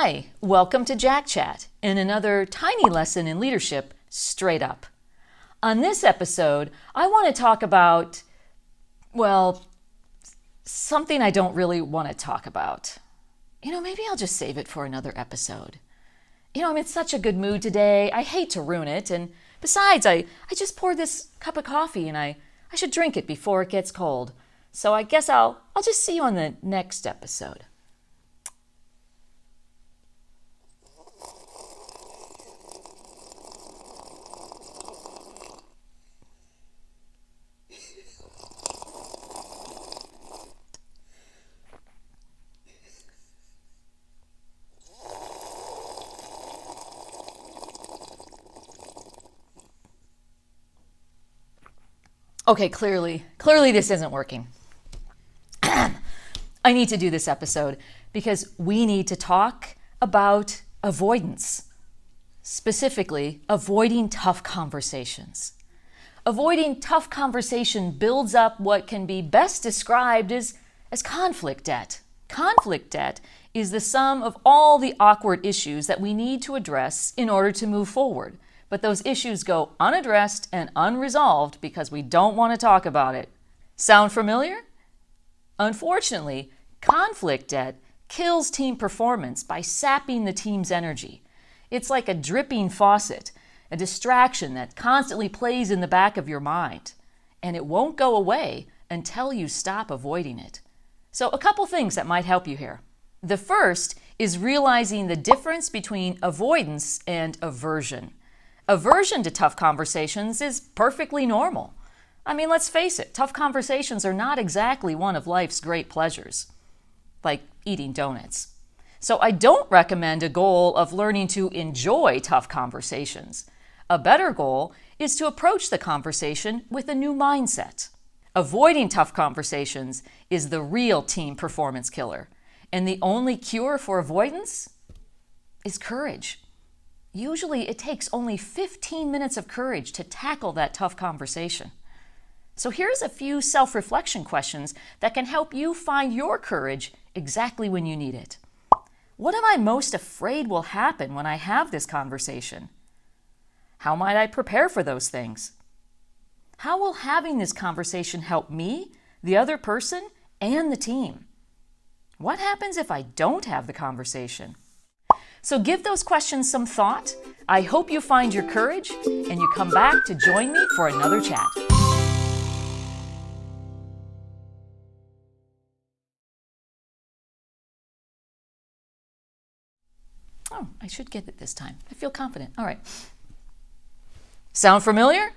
Hi, welcome to Jack Chat and another tiny lesson in leadership straight up. On this episode, I want to talk about, well, something I don't really want to talk about. Maybe I'll just save it for another episode. I'm in such a good mood today. I hate to ruin it. And besides, I just poured this cup of coffee and I should drink it before it gets cold. So I guess I'll just see you on the next episode. Okay, clearly this isn't working. I need to do this episode because we need to talk about avoidance. Specifically, avoiding tough conversations. Avoiding tough conversation builds up what can be best described as conflict debt. Conflict debt is the sum of all the awkward issues that we need to address in order to move forward. But those issues go unaddressed and unresolved because we don't want to talk about it. Sound familiar? Unfortunately, conflict debt kills team performance by sapping the team's energy. It's like a dripping faucet, a distraction that constantly plays in the back of your mind, and it won't go away until you stop avoiding it. So a couple things that might help you here. The first is realizing the difference between avoidance and aversion. Aversion to tough conversations is perfectly normal. Let's face it, tough conversations are not exactly one of life's great pleasures, like eating donuts. So I don't recommend a goal of learning to enjoy tough conversations. A better goal is to approach the conversation with a new mindset. Avoiding tough conversations is the real team performance killer, and the only cure for avoidance is courage. Usually it takes only 15 minutes of courage to tackle that tough conversation. So here's a few self-reflection questions that can help you find your courage exactly when you need it. What am I most afraid will happen when I have this conversation? How might I prepare for those things? How will having this conversation help me, the other person, and the team? What happens if I don't have the conversation? So give those questions some thought. I hope you find your courage and you come back to join me for another chat. Oh, I should get it this time. I feel confident. All right. Sound familiar?